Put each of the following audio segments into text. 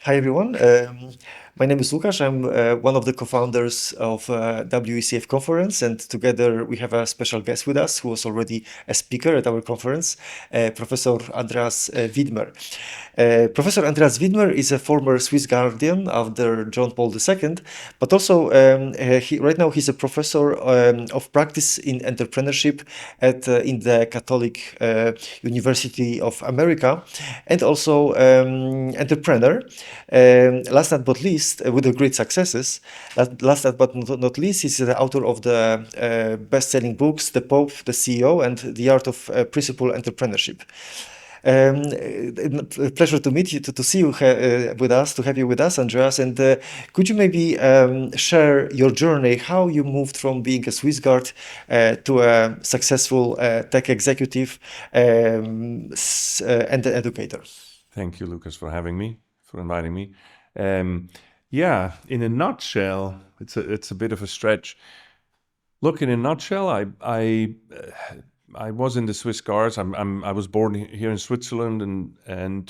Hi everyone. My name is Łukasz. I'm one of the co-founders of WECF conference, and together we have a special guest with us who was already a speaker at our conference, Professor Andreas Widmer. Professor Andreas Widmer is a former Swiss Guardian under John Paul II, but also right now he's a professor of practice in entrepreneurship at in the Catholic University of America, and also entrepreneur. Last but not least, with great successes, last but not least, he's the author of the best-selling books, The Pope, The CEO, and The Art of Principal Entrepreneurship. Pleasure to meet you, to see you with us, to have you with us, Andreas. And could you maybe share your journey, how you moved from being a Swiss Guard to a successful tech executive and educator? Thank you, Lucas, for having me, for inviting me. Yeah, in a nutshell, it's a bit of a stretch. Look, in a nutshell, I was in the Swiss Guards. I was born here in Switzerland and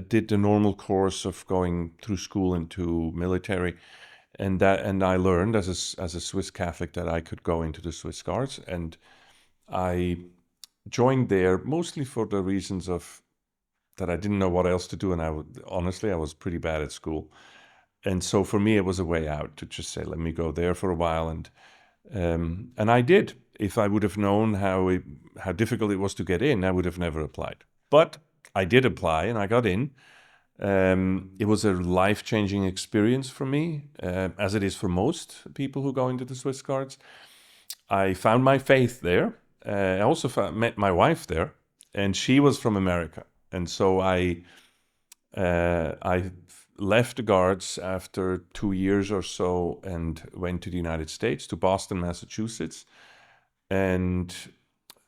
did the normal course of going through school into military, and I learned as a Swiss Catholic that I could go into the Swiss Guards, and I joined there mostly for the reasons of that I didn't know what else to do, and honestly I was pretty bad at school, and so for me it was a way out to just say, let me go there for a while, and I did. If I would have known how difficult it was to get in, I would have never applied. But I did apply, and I got in. It was a life-changing experience for me, as it is for most people who go into the Swiss Guards. I found my faith there. I also met my wife there, and she was from America. And so I left the Guards after 2 years or so and went to the United States, to Boston, Massachusetts, and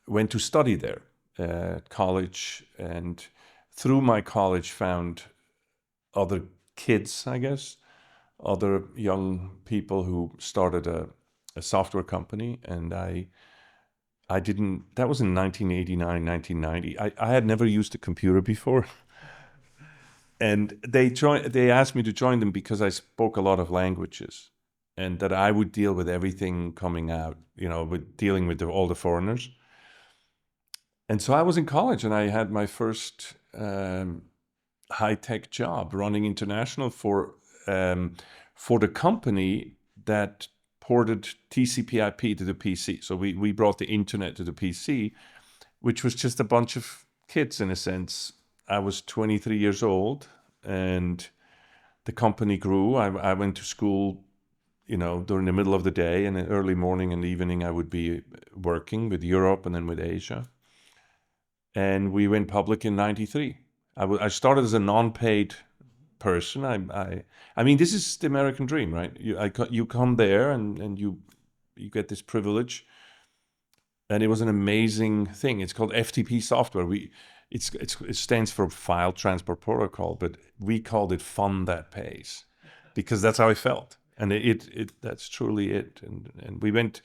went to study there at college. And through my college found other kids, I guess, other young people who started a software company. And I didn't, that was in 1989, 1990. I had never used a computer before. And they asked me to join them because I spoke a lot of languages and that I would deal with everything coming out, with dealing with all the foreigners. And so I was in college and I had my first high-tech job running international for the company that ported TCP/IP to the PC. So we brought the internet to the PC, which was just a bunch of kids in a sense. I was 23 years old and the company grew. I went to school, during the middle of the day, and in early morning and evening I would be working with Europe and then with Asia. And we went public in 93. I started as a non-paid person. I mean, this is the American dream, right? You come there and you get this privilege, and it was an amazing thing. It's called FTP Software. It stands for File Transport Protocol, but we called it Fun That Pays, because that's how I felt, and that's truly it. And we went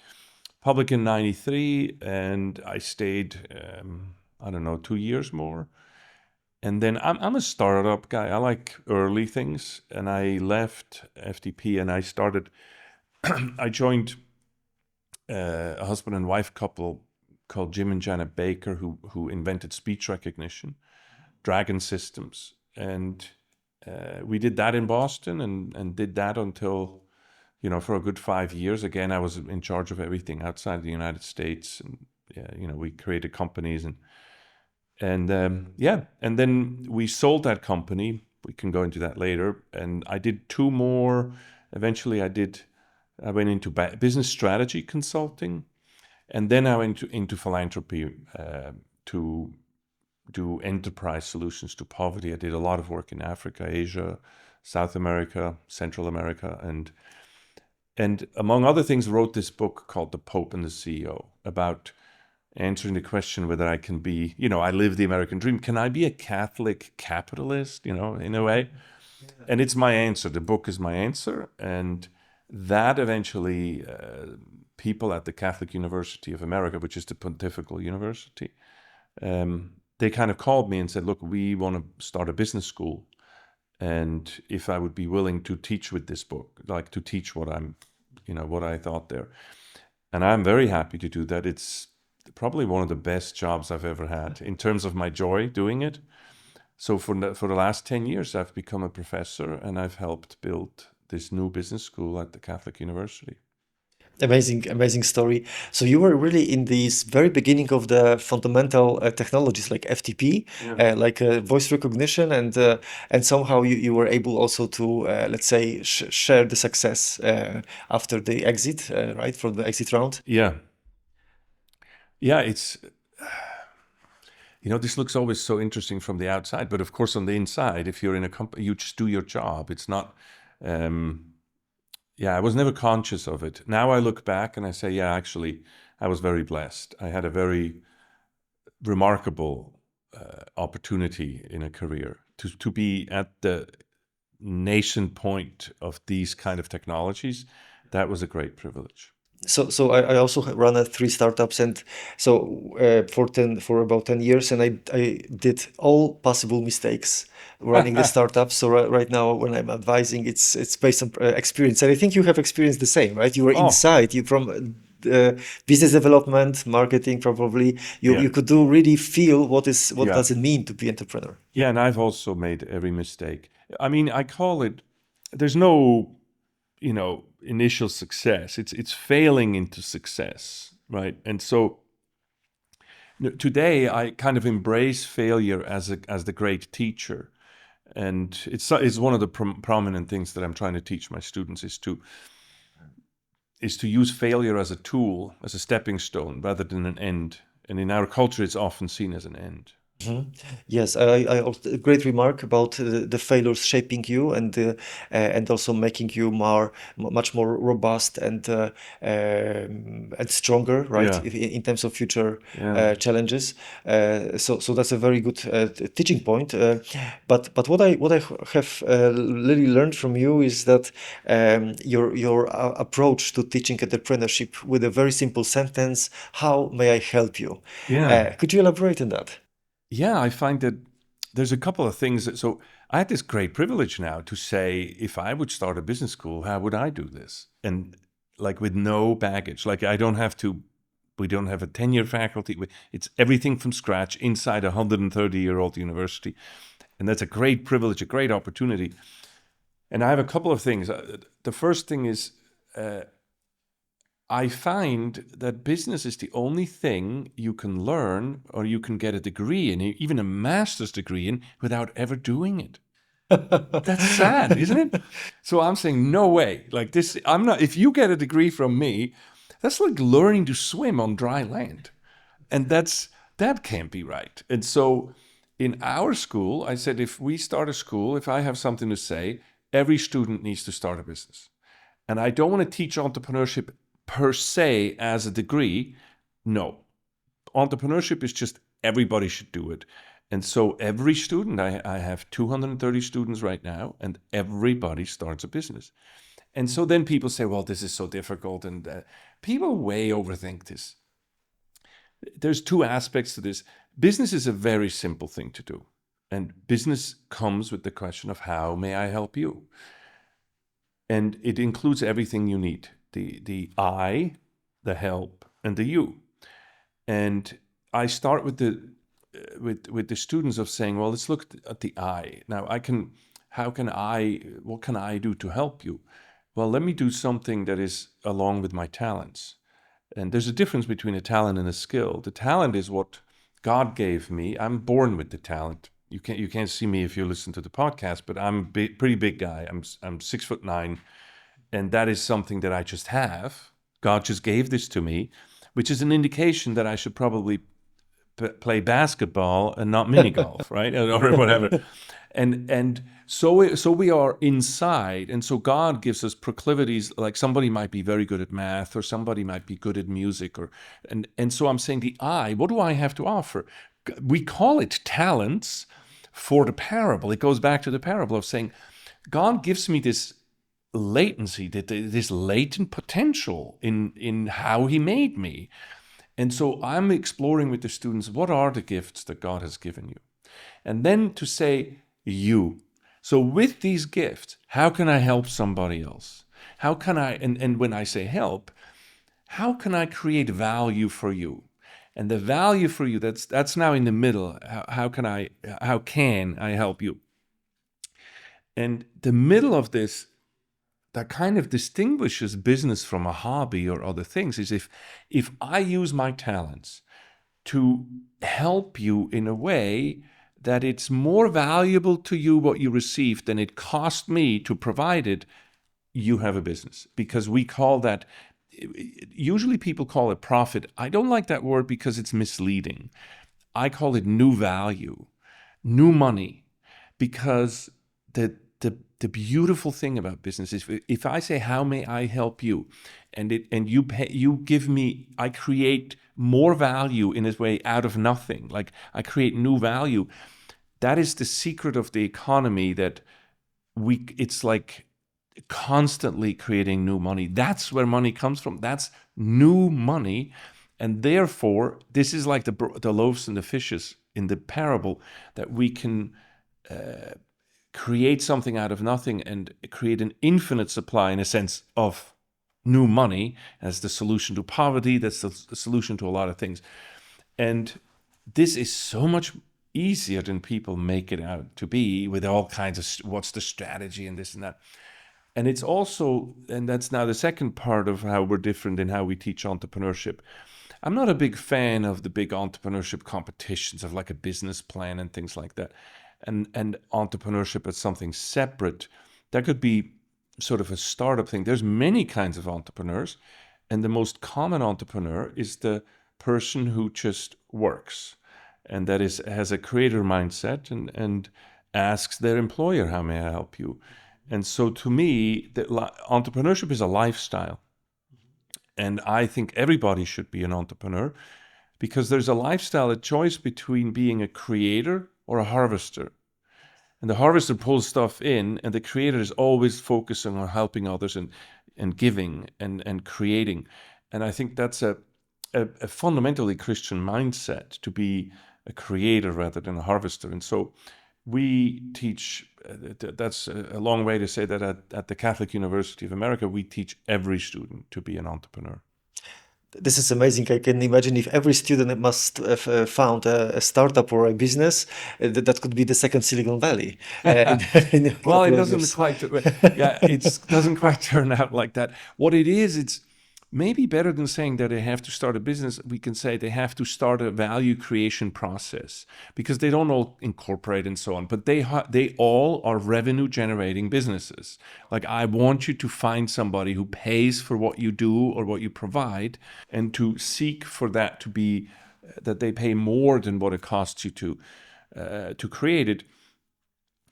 public in 93, and I stayed 2 years more. And then I'm a startup guy. I like early things. And I left FTP and I started, I joined a husband and wife couple called Jim and Janet Baker, who invented speech recognition, Dragon Systems. And we did that in Boston and did that until, for a good 5 years. Again, I was in charge of everything outside the United States. And, we created companies and then we sold that company. We can go into that later. And I did 2 more. Eventually, I went into business strategy consulting, and then I went into philanthropy to do enterprise solutions to poverty. I did a lot of work in Africa, Asia, South America, Central America, and among other things, wrote this book called The Pope and the CEO, about answering the question whether I can be, I live the American dream. Can I be a Catholic capitalist, in a way? Yeah. And it's my answer. The book is my answer. And that eventually, people at the Catholic University of America, which is the Pontifical University, they kind of called me and said, look, we want to start a business school. and if I would be willing to teach with this book, like to teach what what I thought there. And I'm very happy to do that. It's probably one of the best jobs I've ever had in terms of my joy doing it. So for the last 10 years, I've become a professor, and I've helped build this new business school at the Catholic University. Amazing story. So you were really in this very beginning of the fundamental technologies like FTP, like voice recognition, and somehow you were able also to let's say share the success after the exit, right, from the exit round. Yeah. It's this looks always so interesting from the outside, but of course on the inside, if you're in a company, you just do your job. It's not. I was never conscious of it. Now I look back and I say, yeah, actually, I was very blessed. I had a very remarkable opportunity in a career to be at the nascent point of these kind of technologies. That was a great privilege. So I also run 3 startups, and so for about 10 years, and I did all possible mistakes running the startup. So right now when I'm advising, it's based on experience, and I think you have experienced the same, right? You were inside, you from business development, marketing, probably you could do really feel what does it mean to be entrepreneur. Yeah, and I've also made every mistake. I mean, I call it. There's no, initial success. It's failing into success, right? And so today I kind of embrace failure as the great teacher, and it's one of the prominent things that I'm trying to teach my students is to use failure as a tool, as a stepping stone, rather than an end. And in our culture, it's often seen as an end. Yes, I also, a great remark about the failures shaping you and also making you much more robust and stronger, right? Yeah. In terms of future challenges. So that's a very good teaching point. But what I have really learned from you is that your approach to teaching entrepreneurship with a very simple sentence: "How may I help you?" Yeah. Could you elaborate on that? Yeah, I find that there's a couple of things so I had this great privilege now to say, if I would start a business school, how would I do this? And like with no baggage, like we don't have a 10-year faculty. It's everything from scratch inside a 130-year-old university. And that's a great privilege, a great opportunity. And I have a couple of things. The first thing is, I find that business is the only thing you can learn or you can get a degree in, even a master's degree in, without ever doing it. That's sad, isn't it? So I'm saying, no way. Like this, if you get a degree from me, that's like learning to swim on dry land. And that can't be right. And so in our school, I said, if we start a school, if I have something to say, every student needs to start a business. And I don't want to teach entrepreneurship per se as a degree. No. Entrepreneurship is just everybody should do it. And so every student, I have 230 students right now, and everybody starts a business. And so then people say, well, this is so difficult. And people way overthink this. There's two aspects to this. Business is a very simple thing to do. And business comes with the question of how may I help you? And it includes everything you need. The I, the help, and the you. And I start with the students of saying, well, let's look at the I. Now, what can I do to help you? Well, let me do something that is along with my talents. And there's a difference between a talent and a skill. The talent is what God gave me. I'm born with the talent. You can't see me if you listen to the podcast, but I'm a pretty big guy. I'm 6'9". And that is something that I just have. God just gave this to me, which is an indication that I should probably play basketball and not mini golf, right? Or whatever. And so we are inside. And so God gives us proclivities, like somebody might be very good at math, or somebody might be good at music. And so I'm saying what do I have to offer? We call it talents for the parable. It goes back to the parable of saying, God gives me this latency, this latent potential in how he made me. And so I'm exploring with the students, what are the gifts that God has given you? And then to say you. So with these gifts, how can I help somebody else? How can I, and when I say help, how can I create value for you? And the value for you, that's now in the middle. How can I help you? And the middle of this, that kind of distinguishes business from a hobby or other things, is if I use my talents to help you in a way that it's more valuable to you what you receive than it cost me to provide it, you have a business. Because we call that, usually people call it profit. I don't like that word because it's misleading. I call it new value, new money, because the beautiful thing about business is if I say, how may I help you? And you give me, I create more value in this way out of nothing. Like I create new value. That is the secret of the economy, that it's like constantly creating new money. That's where money comes from. That's new money. And therefore, this is like the loaves and the fishes in the parable, that we can create something out of nothing and create an infinite supply, in a sense, of new money as the solution to poverty. That's the solution to a lot of things. And this is so much easier than people make it out to be, with all kinds of what's the strategy and this and that. And it's also, and that's now the second part of how we're different in how we teach entrepreneurship. I'm not a big fan of the big entrepreneurship competitions of like a business plan and things like that. And entrepreneurship as something separate. That could be sort of a startup thing. There's many kinds of entrepreneurs, and the most common entrepreneur is the person who just works, and that has a creator mindset and asks their employer, how may I help you? And so to me, entrepreneurship is a lifestyle. And I think everybody should be an entrepreneur, because there's a lifestyle, a choice between being a creator or a harvester. And the harvester pulls stuff in, and the creator is always focusing on helping others and giving and creating. And I think that's a fundamentally Christian mindset, to be a creator rather than a harvester. And so we teach, that's a long way to say that at the Catholic University of America, we teach every student to be an entrepreneur. This is amazing. I can imagine if every student must have found a startup or a business, that could be the second Silicon Valley. Well, it doesn't quite, it doesn't quite turn out like that. What it is, it's maybe better than saying that they have to start a business. We can say they have to start a value creation process, because they don't all incorporate and so on, but they all are revenue generating businesses. Like, I want you to find somebody who pays for what you do or what you provide, and to seek for that to be, that they pay more than what it costs you to create it.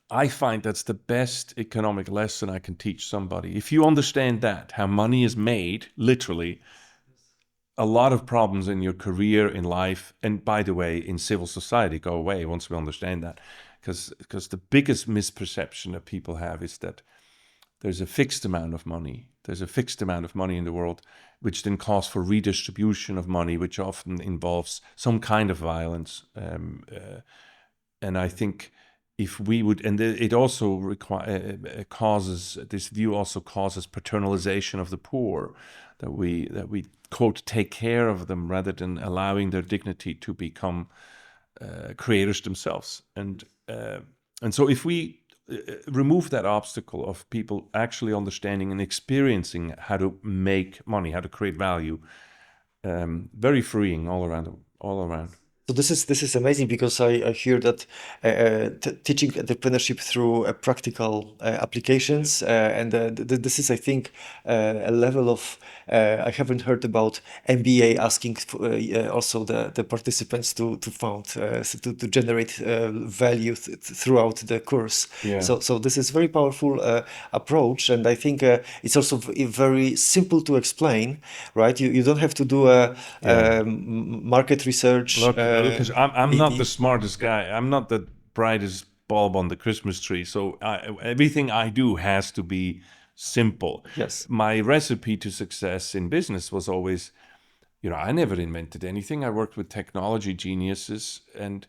I find that's the best economic lesson I can teach somebody. If you understand that, how money is made, literally, a lot of problems in your career, in life, and by the way, in civil society go away once we understand that. Because the biggest misperception that people have is that there's a fixed amount of money. There's a fixed amount of money in the world, which then calls for redistribution of money, which often involves some kind of violence. And I think if we would, and it also causes, this view also causes paternalization of the poor, that we quote take care of them rather than allowing their dignity to become creators themselves. And so if we remove that obstacle of people actually understanding and experiencing how to make money, how to create value, very freeing all around. So this is amazing, because I hear that teaching entrepreneurship through practical applications, and this is, I think, a level of I haven't heard about MBA asking for, also the participants to found to generate value throughout the course. Yeah. So this is very powerful approach, and I think it's also very simple to explain, right? You don't have to do market research. Look, because I'm not the smartest guy. I'm not the brightest bulb on the Christmas tree. So everything I do has to be simple. Yes. My recipe to success in business was always, I never invented anything. I worked with technology geniuses, and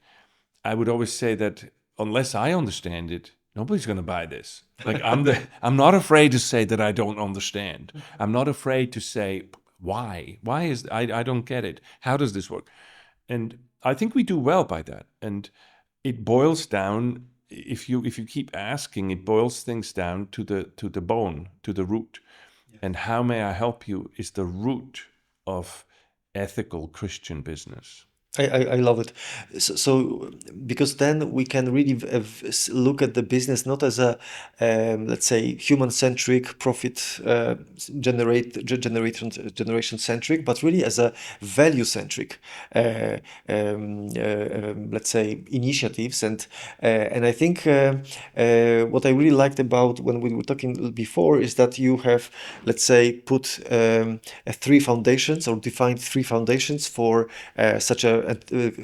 I would always say that unless I understand it, nobody's going to buy this. Like I'm not afraid to say that I don't understand. I'm not afraid to say why. I don't get it. How does this work? And I think we do well by that. And it boils down, if you keep asking, it boils things down to the bone, to the root. And how may I help you is the root of ethical Christian business. I love it. So because then we can really look at the business not as a let's say human-centric, profit generation centric, but really as a value-centric let's say initiatives. And I think what I really liked about when we were talking before is that you have, let's say, put three foundations, or defined three foundations for such a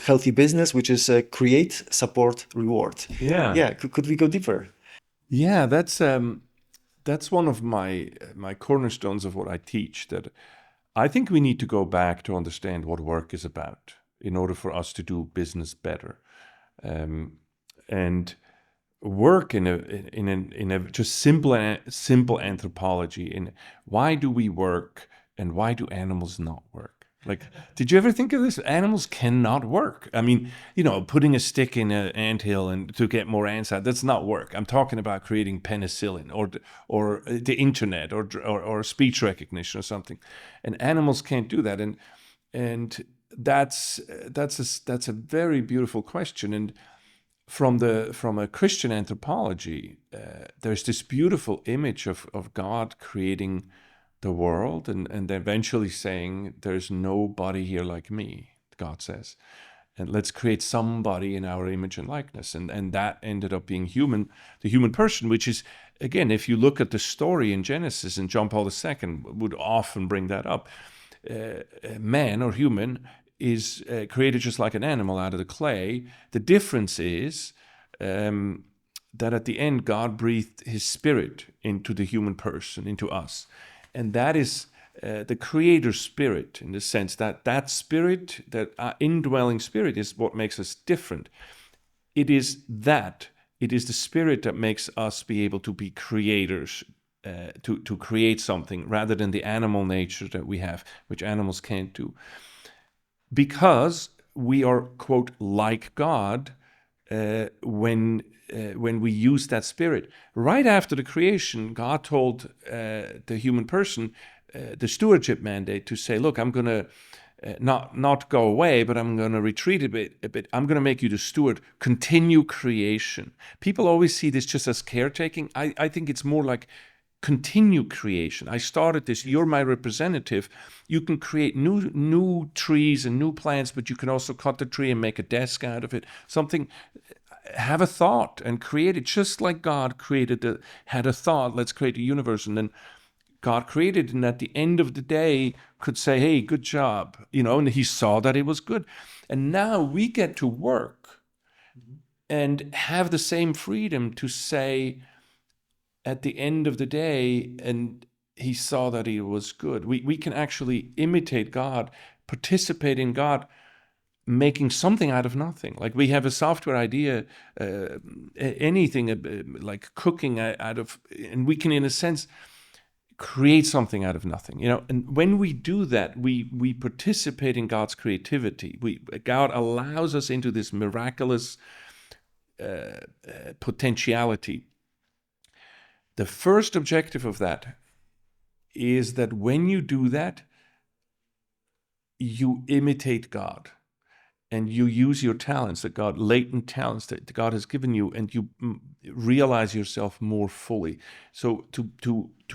healthy business, which is create, support, reward. Yeah. Could we go deeper? Yeah, that's one of my cornerstones of what I teach, that I think we need to go back to understand what work is about in order for us to do business better. And work in a just simple anthropology in why do we work and why do animals not work? Like, did you ever think of this? Animals cannot work. I mean, putting a stick in an anthill and to get more ants out, that's not work. I'm talking about creating penicillin or the internet or speech recognition or something. And animals can't do that. And that's a very beautiful question. And from a Christian anthropology, there's this beautiful image of God creating the world and eventually saying, there's nobody here like me, God says. And let's create somebody in our image and likeness. And that ended up being the human person, which is, again, if you look at the story in Genesis, and John Paul II would often bring that up, man or human is created just like an animal out of the clay. The difference is that at the end, God breathed his spirit into the human person, into us. And that is the creator spirit, in the sense that spirit, that indwelling spirit, is what makes us different. It is the spirit that makes us be able to be creators, to create something, rather than the animal nature that we have, which animals can't do. Because we are, quote, like God when we use that spirit. Right after the creation, God told the human person the stewardship mandate to say, look, I'm going to not go away, but I'm going to retreat a bit. I'm going to make you the steward. Continue creation. People always see this just as caretaking. I think it's more like continue creation. I started this. You're my representative. You can create new trees and new plants, but you can also cut the tree and make a desk out of it. Something. Have a thought and create it, just like God had a thought. Let's create a universe, and then God created, and at the end of the day could say, hey, good job, and he saw that it was good. And now we get to work and have the same freedom to say at the end of the day, and he saw that it was good. We can actually imitate God, participate in God, making something out of nothing. Like, we have a software idea, anything like cooking out of, and we can, in a sense, create something out of nothing. And when we do that, we participate in God's creativity. God allows us into this miraculous potentiality. The first objective of that is that when you do that, you imitate God. And you use your talents, latent talents that God has given you, and you realize yourself more fully. So to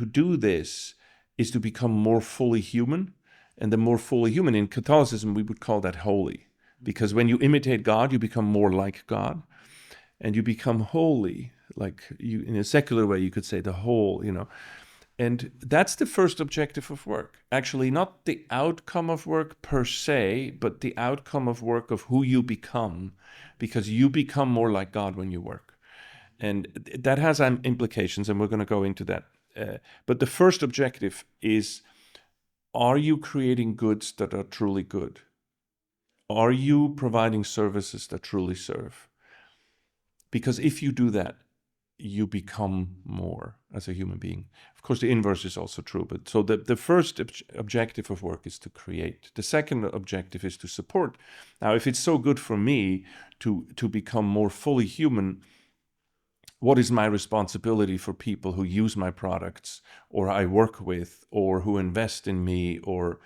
do this is to become more fully human, and the more fully human, in Catholicism, we would call that holy. Because when you imitate God, you become more like God, and you become holy. Like, you, in a secular way, you could say the whole, And that's the first objective of work. Actually, not the outcome of work per se, but the outcome of work of who you become, because you become more like God when you work. And that has implications, and we're going to go into that. But the first objective is, are you creating goods that are truly good? Are you providing services that truly serve? Because if you do that, you become more as a human being. Of course, the inverse is also true. But so the first objective of work is to create. The second objective is to support. Now, if it's so good for me to become more fully human, what is my responsibility for people who use my products or I work with or who invest in me, or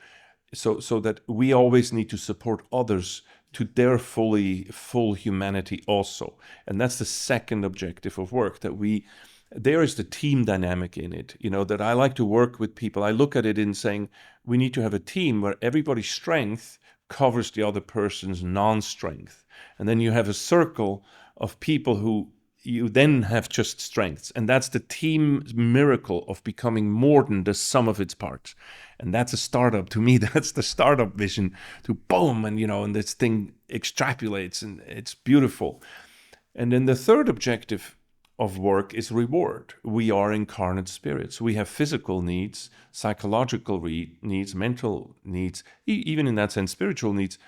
so that we always need to support others to their full humanity also. And that's the second objective of work, that there is the team dynamic in it, that I like to work with people. I look at it in saying we need to have a team where everybody's strength covers the other person's non-strength. And then you have a circle of people who you then have just strengths. And that's the team miracle of becoming more than the sum of its parts. And that's a startup. To me, that's the startup vision, to boom, and this thing extrapolates, and it's beautiful. And then the third objective of work is reward. We are incarnate spirits. We have physical needs, psychological needs, mental needs, even in that sense, spiritual needs.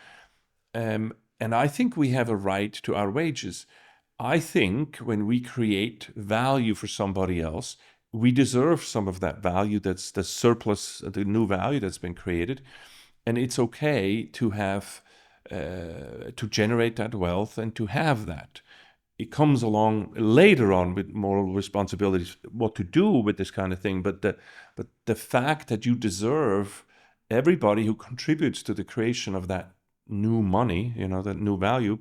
And I think we have a right to our wages. I think when we create value for somebody else, we deserve some of that value. That's the surplus, the new value that's been created. And it's okay to have, to generate that wealth and to have that. It comes along later on with moral responsibilities, what to do with this kind of thing. But the fact that you deserve, everybody who contributes to the creation of that new money, that new value,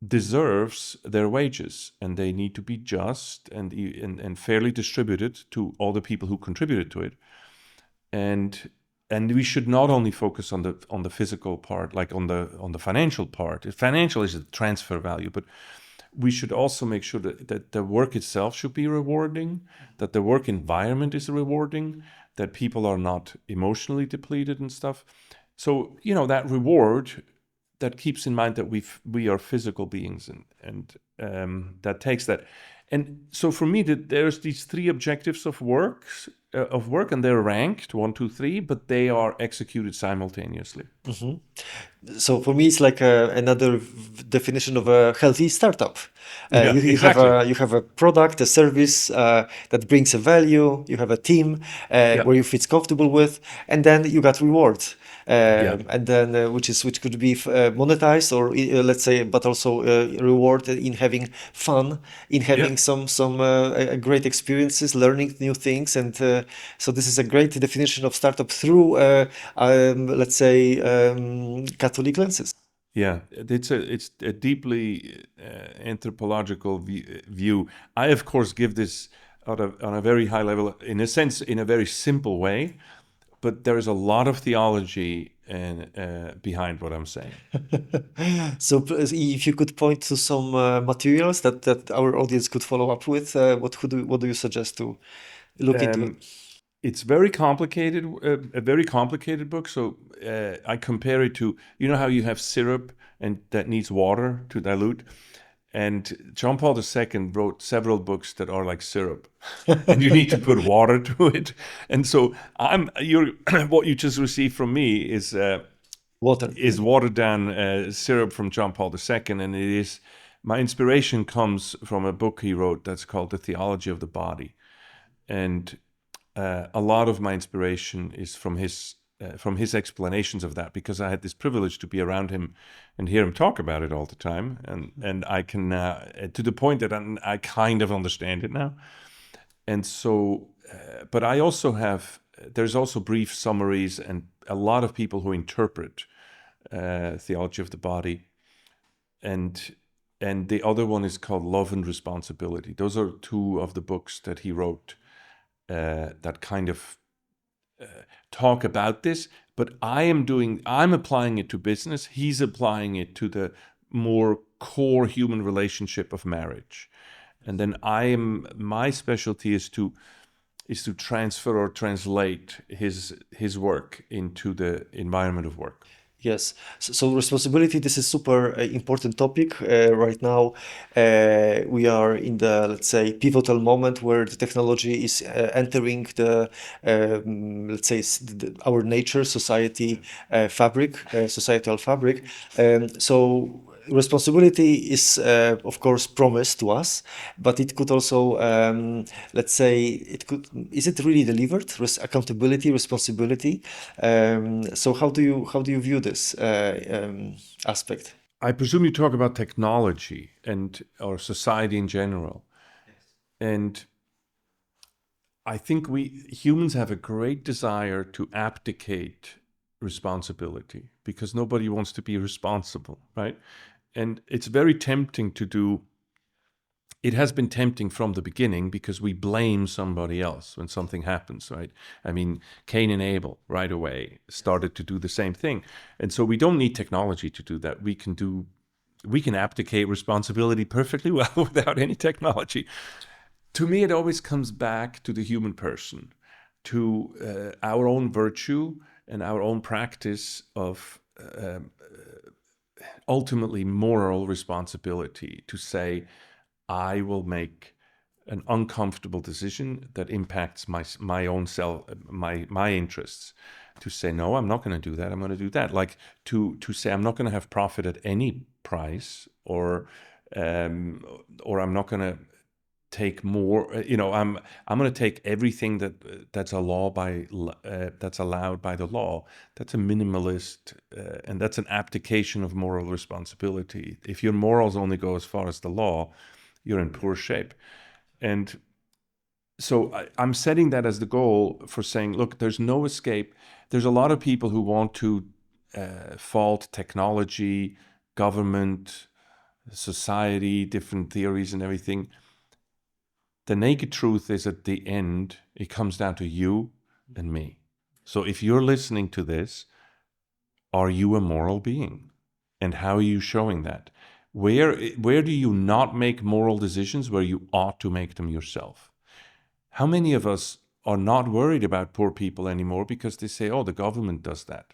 deserves their wages, and they need to be just and fairly distributed to all the people who contributed to it. And we should not only focus on the physical part, like on the financial part. Financial is a transfer value, but we should also make sure that the work itself should be rewarding, that the work environment is rewarding, that people are not emotionally depleted and stuff. So that reward, that keeps in mind that we are physical beings, and that takes that. And so for me, there's these three objectives of work, and they're ranked 1, 2, 3, but they are executed simultaneously. Mm-hmm. So for me, it's like another definition of a healthy startup. Yeah, You exactly. you have a product, a service that brings a value. You have a team Yeah. where you feel comfortable with, and then you got rewards. Yeah. And then which could be monetized, or let's say, but also reward in having fun, in Yeah. having some great experiences, learning new things. And so this is a great definition of startup through let's say Catholic lenses. Yeah, it's a deeply anthropological view. I, of course, give this on a very high level, in a sense, in a very simple way, but there is a lot of theology behind what I'm saying. So if you could point to some materials that our audience could follow up with, what do you suggest to look into? It's very complicated, a very complicated book. So I compare it to, how you have syrup and that needs water to dilute. And John Paul II wrote several books that are like syrup, and you need to put water to it. And so what you just received from me is watered down syrup from John Paul II, and my inspiration comes from a book he wrote that's called The Theology of the Body, and a lot of my inspiration is from his explanations of that, because I had this privilege to be around him and hear him talk about it all the time, and I can to the point that I kind of understand it now. And so, but I also there's also brief summaries and a lot of people who interpret Theology of the Body, and the other one is called Love and Responsibility. Those are two of the books that he wrote that kind of talk about this, but I'm applying it to business. He's applying it to the more core human relationship of marriage. And then my specialty is to transfer or translate his work into the environment of work. Yes. So responsibility, this is super important topic. Right now, we are in the, let's say, pivotal moment where the technology is entering the, let's say, our nature, society fabric, societal fabric. So responsibility is, of course, promised to us, but it could also, let's say, is it really delivered? Accountability, responsibility. So how do you view this aspect? I presume you talk about technology or society in general. And I think we humans have a great desire to abdicate responsibility because nobody wants to be responsible, right? And it's very tempting to do. It has been tempting from the beginning because we blame somebody else when something happens, right? I mean, Cain and Abel right away started to do the same thing. And so we don't need technology to do that. We can abdicate responsibility perfectly well without any technology. To me, it always comes back to the human person, to our own virtue and our own practice of ultimately moral responsibility to say, I will make an uncomfortable decision that impacts my own self, my interests. To say, no, I'm not going to do that. I'm going to do that. Like to say, I'm not going to have profit at any price, or I'm not going to take more. I'm going to take everything that's that's allowed by the law. That's a minimalist, and that's an abdication of moral responsibility. If your morals only go as far as the law, you're in poor shape. And so I'm setting that as the goal for saying, look, there's no escape. There's a lot of people who want to fault technology, government, society, different theories and everything. The naked truth is, at the end, it comes down to you and me. So if you're listening to this, are you a moral being? And how are you showing that? Where do you not make moral decisions where you ought to make them yourself? How many of us are not worried about poor people anymore because they say, oh, the government does that.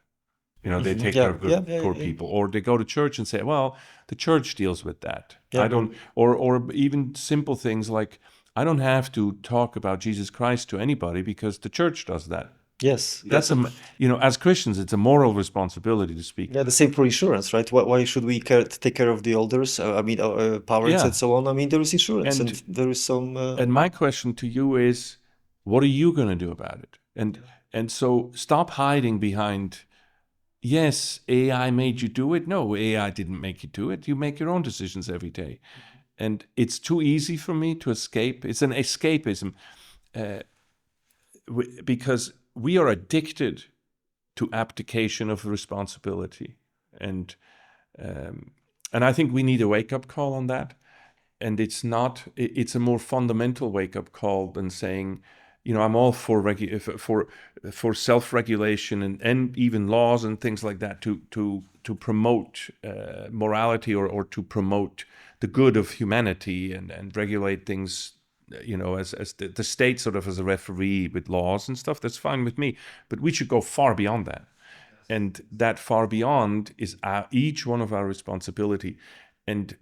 They take care of poor people. Or they go to church and say, well, the church deals with that. Yeah. I don't, or even simple things like, I don't have to talk about Jesus Christ to anybody because the church does that. Yes. That's as Christians, it's a moral responsibility to speak. Yeah, the same for insurance, right? Why should we take care of the elders? Parents and so on. I mean, there is insurance and there is some. And my question to you is, what are you going to do about it? And so stop hiding behind, yes, AI made you do it. No, AI didn't make you do it. You make your own decisions every day. And it's too easy for me to escape. It's an escapism because we are addicted to abdication of responsibility. And I think we need a wake-up call on that. And it's a more fundamental wake-up call than saying, I'm all for self-regulation and even laws and things like that to promote morality or to promote the good of humanity and regulate things, as the state sort of as a referee with laws and stuff. That's fine with me, but we should go far beyond that. And that far beyond is each one of our responsibility. And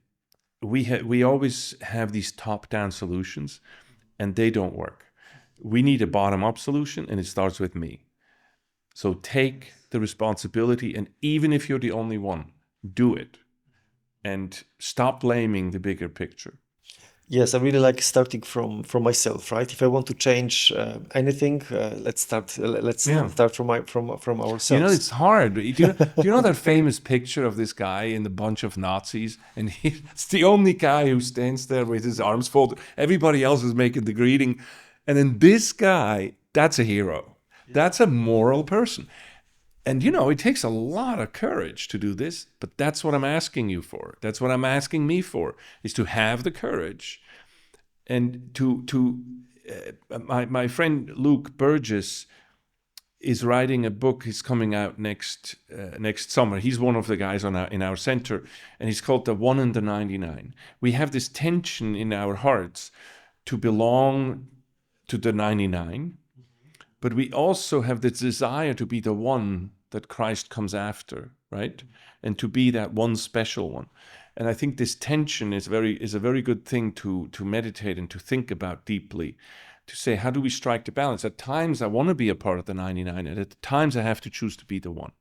we always have these top-down solutions, and they don't work. We need a bottom-up solution, and it starts with me. So take the responsibility, and even if you're the only one, do it. And stop blaming the bigger picture. Yes, I really like starting from myself, right? If I want to change anything, let's start from ourselves. It's hard. Do you know that famous picture of this guy in the bunch of Nazis, and it's the only guy who stands there with his arms folded. Everybody else is making the greeting, and then this guy, that's a hero. That's a moral person. And, it takes a lot of courage to do this, but that's what I'm asking you for. That's what I'm asking me for, is to have the courage. And my friend Luke Burgess is writing a book. He's coming out next summer. He's one of the guys in our center, and he's called The 1 and the 99. We have this tension in our hearts to belong to the 99, but we also have this desire to be the one that Christ comes after, right? And to be that one special one. And I think this tension is a very good thing to meditate and to think about deeply, to say, how do we strike the balance? At times I want to be a part of the 99, and at times I have to choose to be the one.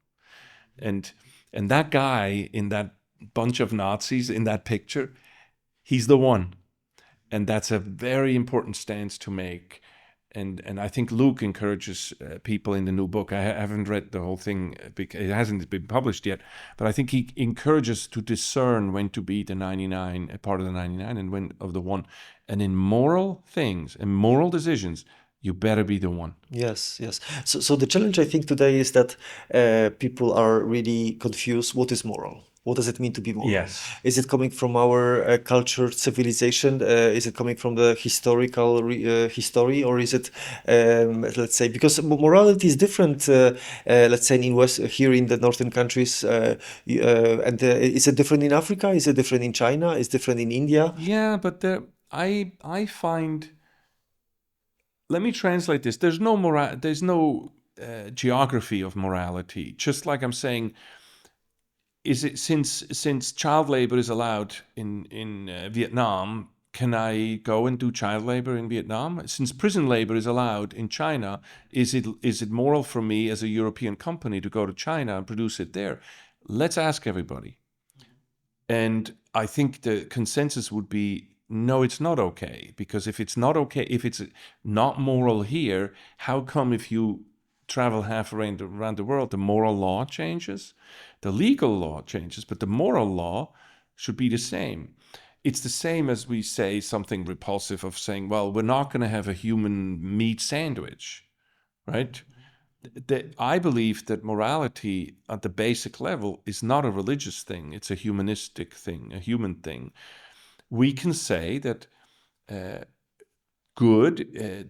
And that guy in that bunch of Nazis in that picture, he's the one. And that's a very important stance to make. And I think Luke encourages people in the new book. I haven't read the whole thing because it hasn't been published yet, but I think he encourages to discern when to be the 99, a part of the 99, and when of the one. And in moral things and moral decisions, you better be the one. Yes, yes. So the challenge I think today is that people are really confused. What is moral? What does it mean to be moral? Yes. Is it coming from our culture, civilization? Is it coming from the historical history, or is it, let's say, because morality is different? Let's say in West, here in the northern countries, and is it different in Africa? Is it different in China? Is it different in India? Yeah, but I find. Let me translate this. There's no geography of morality. Just like I'm saying, is it since child labor is allowed in Vietnam, can I go and do child labor in Vietnam? Since prison labor is allowed in China, is it moral for me as a European company to go to China and produce it there? Let's ask everybody. And I think the consensus would be no, it's not okay. Because if it's not okay, if it's not moral here, how come if you travel half around the world, the moral law changes? The legal law changes, but the moral law should be the same. It's the same as we say something repulsive of saying, well, we're not going to have a human meat sandwich, right? I believe that morality at the basic level is not a religious thing. It's a humanistic thing, a human thing. We can say that good,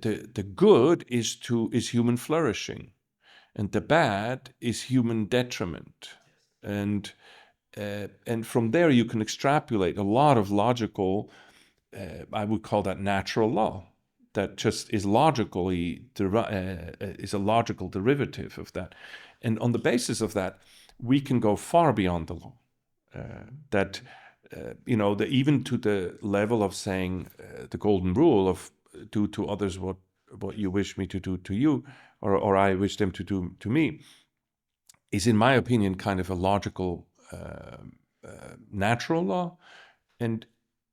the good is human flourishing, and the bad is human detriment, and from there you can extrapolate a lot of logical. I would call that natural law. That just is is a logical derivative of that, and on the basis of that, we can go far beyond the law. Even to the level of saying the golden rule of do to others what you wish me to do to you, or I wish them to do to me, is, in my opinion, kind of a logical, natural law, and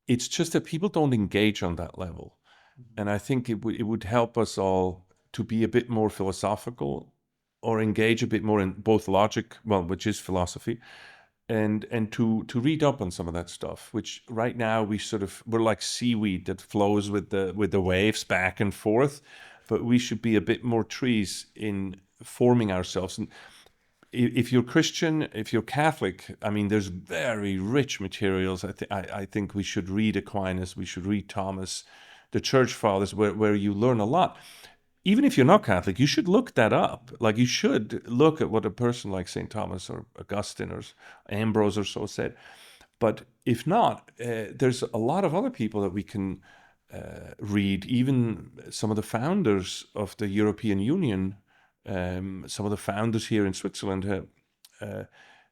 it's just that people don't engage on that level. And I think it would help us all to be a bit more philosophical, or engage a bit more in both logic, which is philosophy, and to read up on some of that stuff, which right now we're like seaweed that flows with the waves back and forth, but we should be a bit more trees in forming ourselves. And if you're Christian, if you're Catholic, I mean, there's very rich materials. I think we should read Aquinas, we should read Thomas, the Church Fathers, where you learn a lot. Even if you're not Catholic, you should look that up. Like, you should look at what a person like St. Thomas or Augustine or Ambrose or so said. But if not, there's a lot of other people that we can read. Even some of the founders of the European Union, some of the founders here in Switzerland,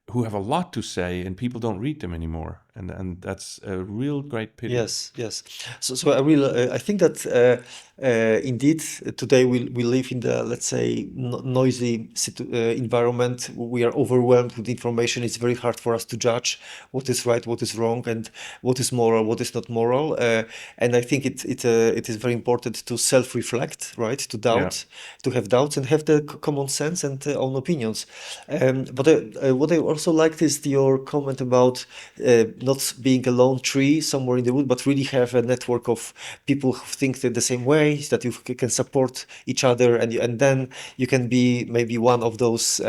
who have a lot to say, and people don't read them anymore, and that's a real great pity. Yes, yes. So I think that indeed today we live in the, let's say, noisy environment. We are overwhelmed with information. It's very hard for us to judge what is right, what is wrong, and what is moral, what is not moral. And I think it is very important to self-reflect, right? To doubt, to have doubts, and have the common sense and own opinions. But what I also liked is your comment about not being a lone tree somewhere in the wood, but really have a network of people who think the same way, that you can support each other, and then you can be maybe one of those.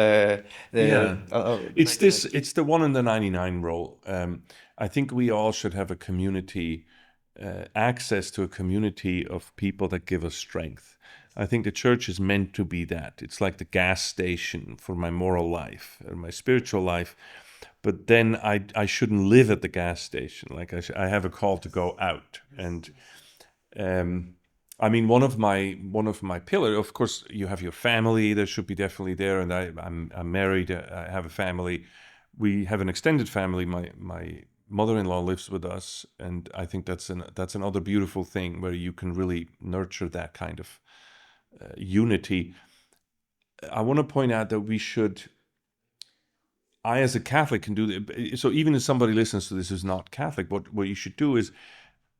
It's the 1 in the 99 role. I think we all should have a community, access to a community of people that give us strength. I think the church is meant to be that. It's like the gas station for my moral life and my spiritual life. But then I shouldn't live at the gas station. Like, I have a call to go out. And I mean, one of my pillars, of course, you have your family that should be definitely there. And I'm married. I have a family. We have an extended family. My mother-in-law lives with us, and I think that's another beautiful thing where you can really nurture that kind of unity. I want to point out that we should I, as a Catholic, can do that. So even if somebody listens to this who's not Catholic, what you should do is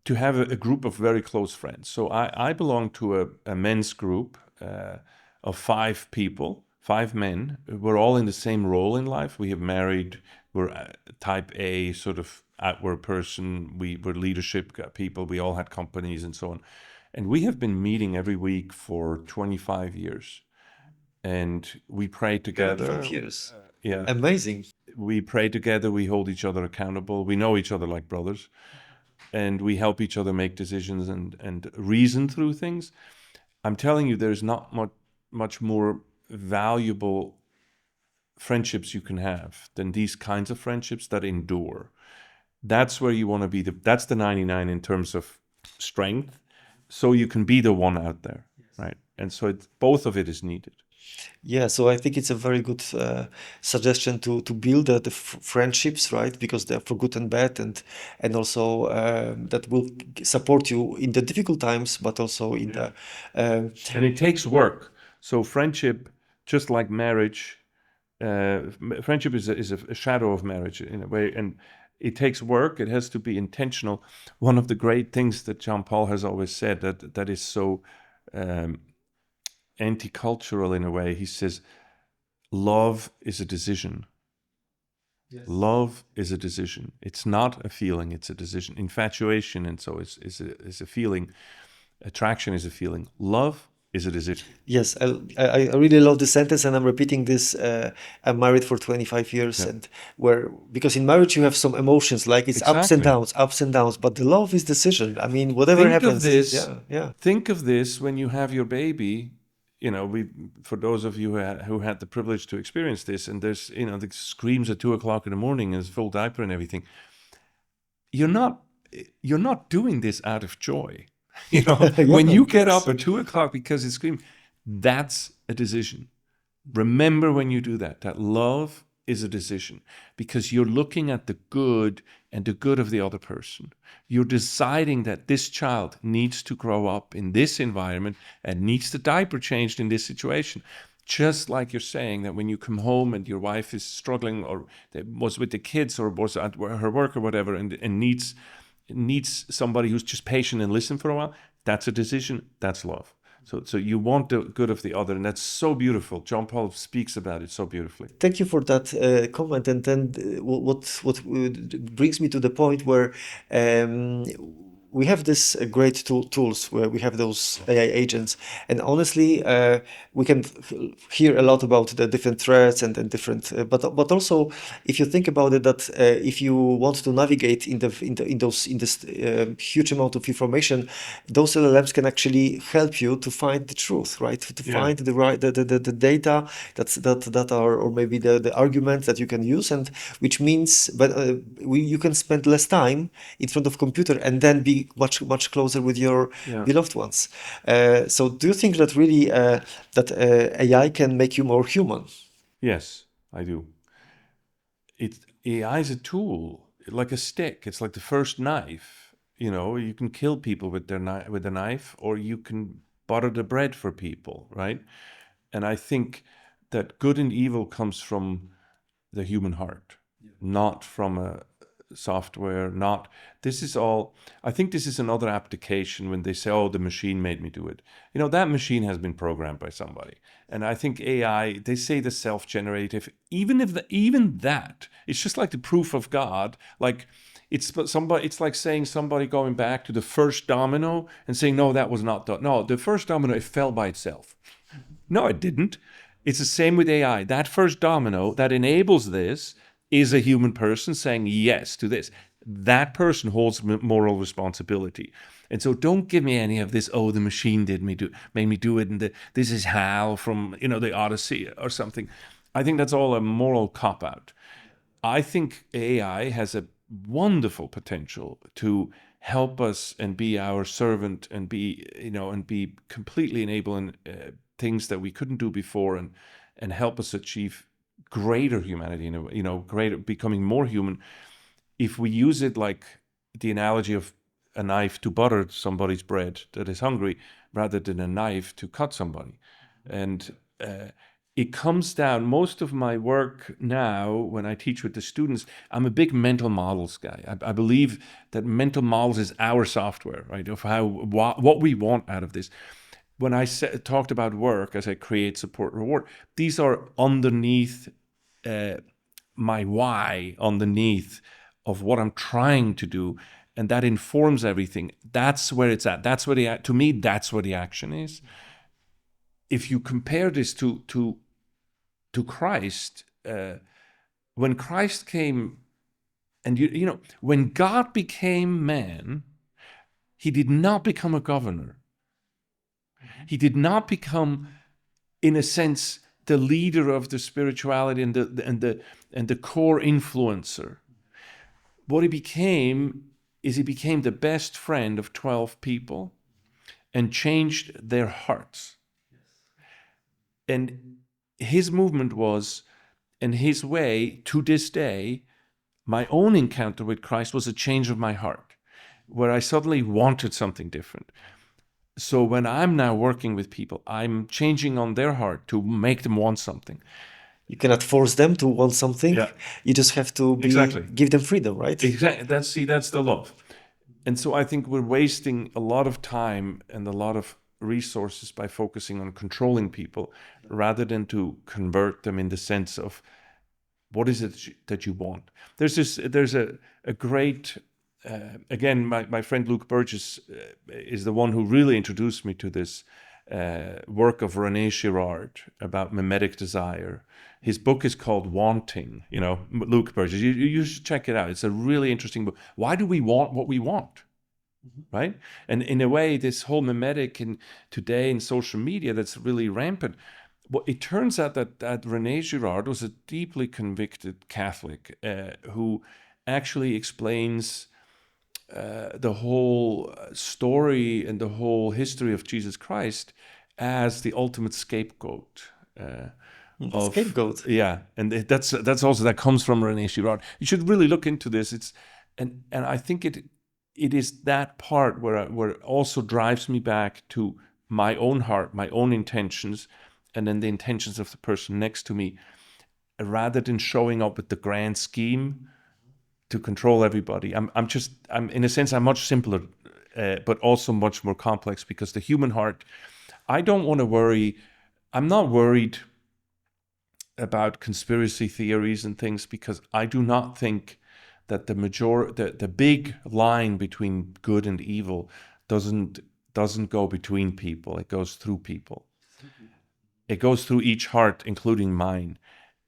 to have a group of very close friends. So I belong to a men's group of 5 people, 5 men. We're all in the same role in life. We have married. We're type A, sort of outward person. We're leadership people. We all had companies and so on. And we have been meeting every week for 25 years. And we pray together. 5 years. Yeah. Amazing. We pray together. We hold each other accountable. We know each other like brothers. And we help each other make decisions and reason through things. I'm telling you, there's not much more valuable friendships you can have than these kinds of friendships that endure. That's where you want to be. That's the 99 in terms of strength. So you can be the one out there, right? And so both of it is needed. Yeah, so I think it's a very good suggestion to build the friendships, right? Because they're for good and bad, and also that will support you in the difficult times, but also in the And it takes work. So friendship, just like marriage, friendship is a shadow of marriage in a way, and it takes work. It has to be intentional. One of the great things that John Paul has always said that is so anti-cultural in a way. He says, love is a decision. Yes. Love is a decision. It's not a feeling, it's a decision. Infatuation and so is a feeling. Attraction is a feeling. Love is a decision. Yes, I really love this sentence, and I'm repeating this. I'm married for 25 years, Yeah. and because in marriage you have some emotions, like it's ups and Exactly. downs, but the love is decision. I mean, whatever Think happens. of this. Yeah. Think of this when you have your baby. For those of you who had the privilege to experience this, and there's, the screams at 2:00 in the morning and full diaper and everything. You're not doing this out of joy. When you get up at 2:00 because it's screaming, that's a decision. Remember when you do that love is a decision, because you're looking at the good and the good of the other person. You're deciding that this child needs to grow up in this environment and needs the diaper changed in this situation. Just like you're saying that when you come home and your wife is struggling or was with the kids or was at her work or whatever and needs somebody who's just patient and listen for a while, that's a decision, that's love. So you want the good of the other, and that's so beautiful. John Paul speaks about it so beautifully. Thank you for that comment. And then what brings me to the point where we have this great tools where we have those AI agents, and honestly, we can hear a lot about the different threats and different. But also, if you think about it, that if you want to navigate in this huge amount of information, those LLMs can actually help you to find the truth, right? To find the right the data that are, or maybe the arguments that you can use, and which means, you can spend less time in front of computer and then be much closer with your beloved ones. So do you think that really that AI can make you more human? Yes, I do. AI is a tool, like a stick. It's like the first knife. You can kill people with with a knife, or you can butter the bread for people, right? And I think that good and evil comes from the human heart, not from a software. I think this is another application when they say, oh, the machine made me do it. That machine has been programmed by somebody. And I think AI, they say the self-generative, even that, it's just like the proof of God. Like it's like saying somebody going back to the first domino and saying, no, that was not done. No, the first domino, it fell by itself. No, it didn't. It's the same with AI. That first domino that enables this is a human person saying yes to this. That person holds moral responsibility. And so don't give me any of this, oh, the machine made me do it, and this is Hal from, the Odyssey or something. I think that's all a moral cop-out. I think AI has a wonderful potential to help us and be our servant and be completely enabling things that we couldn't do before, and help us achieve greater humanity, greater, becoming more human, if we use it like the analogy of a knife to butter somebody's bread that is hungry, rather than a knife to cut somebody. And it comes down, most of my work now, when I teach with the students, I'm a big mental models guy. I believe that mental models is our software, right? Of how, what we want out of this. When I talked about work, as I create, support, reward, these are underneath my why, underneath of what I'm trying to do. And that informs everything. That's where it's at. That's where to me, that's where the action is. If you compare this to Christ, when Christ came, and you know, when God became man, he did not become a governor. He did not become, in a sense, the leader of the spirituality and the core influencer. What he became is he became the best friend of 12 people and changed their hearts. And his movement was, and his way to this day, my own encounter with Christ was a change of my heart, where I suddenly wanted something different. So when I'm now working with people, I'm changing on their heart to make them want something. You cannot force them to want something. Yeah. You just have to give them freedom, right? Exactly. That's the love. And so I think we're wasting a lot of time and a lot of resources by focusing on controlling people rather than to convert them in the sense of what is it that you want. There's a great again, my friend Luke Burgess is the one who really introduced me to this work of René Girard about mimetic desire. His book is called Wanting, you know, Luke Burgess. You should check it out. It's a really interesting book. Why do we want what we want? Right? And in a way, this whole mimetic in today in social media that's really rampant. Well, it turns out that René Girard was a deeply convicted Catholic who actually explains the whole story and the whole history of Jesus Christ as the ultimate scapegoat. Scapegoat. Yeah, and that's also that comes from René Girard. You should really look into this. It's and I think it is that part where it also drives me back to my own heart, my own intentions, and then the intentions of the person next to me, rather than showing up with the grand scheme to control everybody. I'm in a sense, I'm much simpler, but also much more complex, because the human heart, I don't want to worry. I'm not worried about conspiracy theories and things, because I do not think that the big line between good and evil doesn't go between people. It goes through people. It goes through each heart, including mine.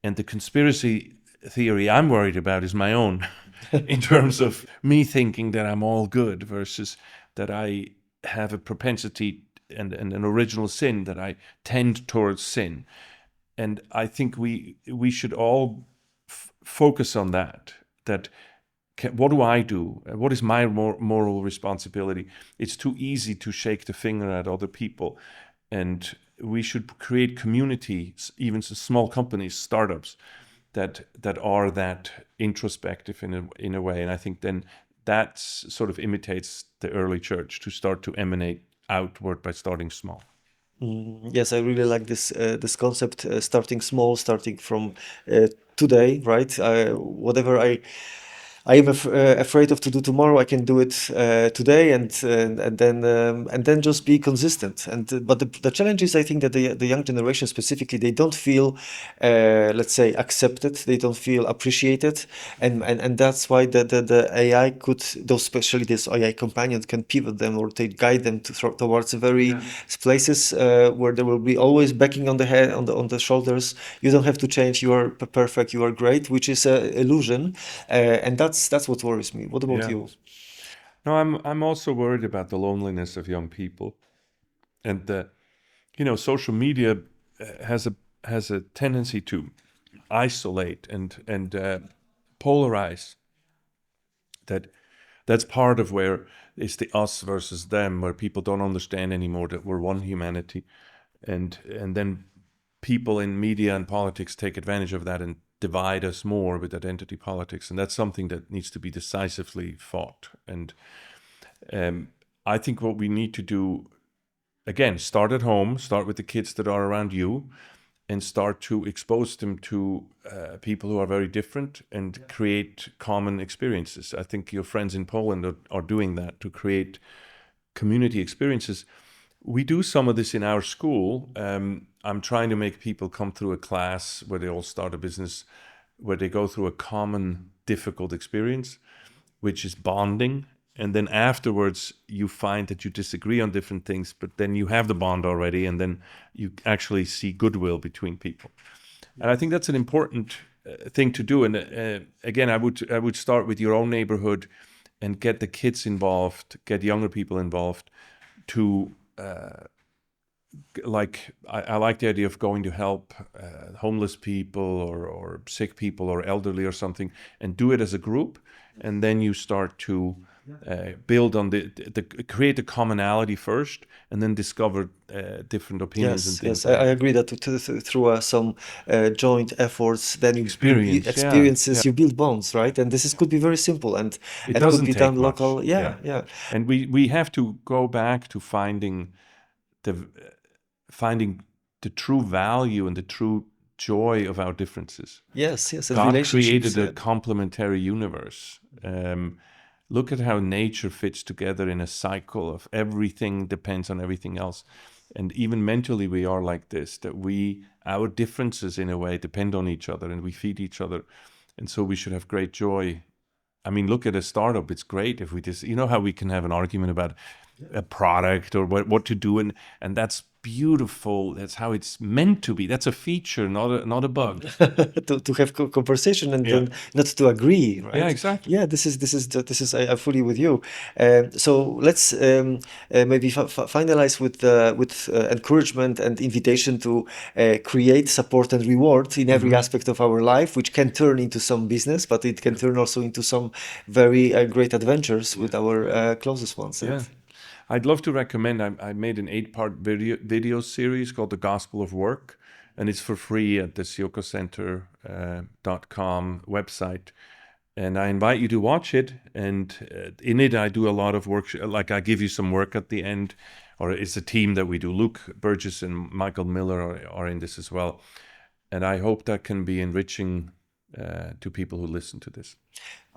And the conspiracy theory I'm worried about is my own, in terms of me thinking that I'm all good versus that I have a propensity and an original sin, that I tend towards sin. And I think we should all focus on that. What do I do? What is my moral responsibility? It's too easy to shake the finger at other people. And we should create communities, even small companies, startups, that are that introspective in a way. And I think then that sort of imitates the early church, to start to emanate outward by starting small. Yes, I really like this concept, starting small, starting from today, right? Whatever I am afraid of to do tomorrow, I can do it today, and then just be consistent. But the challenge is, I think, that the young generation specifically, they don't feel, let's say, accepted. They don't feel appreciated, and that's why the AI could, those especially this AI companion, can pivot them or they guide them towards very places where there will be always backing on the head, on the shoulders. You don't have to change. You are perfect. You are great, which is an illusion, and that's what worries me. What about you? No, I'm also worried about the loneliness of young people, and social media has a tendency to isolate and polarize. That's part of where it's the us versus them, where people don't understand anymore that we're one humanity, and then people in media and politics take advantage of that and divide us more with identity politics, and that's something that needs to be decisively fought. And I think what we need to do, again, start at home, start with the kids that are around you, and start to expose them to people who are very different and create common experiences. I think your friends in Poland are doing that to create community experiences. We do some of this in our school. I'm trying to make people come through a class where they all start a business, where they go through a common difficult experience, which is bonding. And then afterwards, you find that you disagree on different things, but then you have the bond already, and then you actually see goodwill between people. And I think that's an important thing to do. And again, I would start with your own neighborhood and get the kids involved, get younger people involved. To I like the idea of going to help homeless people or sick people or elderly or something, and do it as a group, and then you start to build on create a commonality first, and then discover different opinions and things. Yes, I agree that through some joint efforts, then you experiences, you build bonds, right? And could be very simple, and it doesn't could be take done much. local. And we have to go back to finding the true value and the true joy of our differences. Yes, and God created a complementary universe. Look at how nature fits together in a cycle of everything depends on everything else. And even mentally, we are like this, that our differences in a way depend on each other and we feed each other. And so we should have great joy. I mean, look at a startup. It's great if we how we can have an argument about a product or what to do. And that's beautiful. That's how it's meant to be. That's a feature, not a bug. to have conversation and then not to agree, right? Yeah, exactly. Yeah, this is I'm fully with you. So let's maybe finalize with encouragement and invitation to create, support, and reward in every aspect of our life, which can turn into some business, but it can turn also into some very great adventures with our closest ones. Yeah. I'd love to recommend, I made an 8-part video series called The Gospel of Work, and it's for free at the siokocenter.com website. And I invite you to watch it. And in it, I do a lot of work, like I give you some work at the end, or it's a team that we do. Luke Burgess and Michael Miller are in this as well. And I hope that can be enriching to people who listen to this.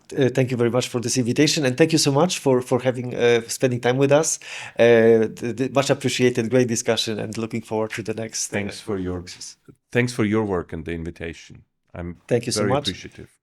Thank you very much for this invitation, and thank you so much for having spending time with us. Much appreciated, great discussion, and looking forward to the next. Thanks for your work and the invitation. I'm thank you so very much. appreciative.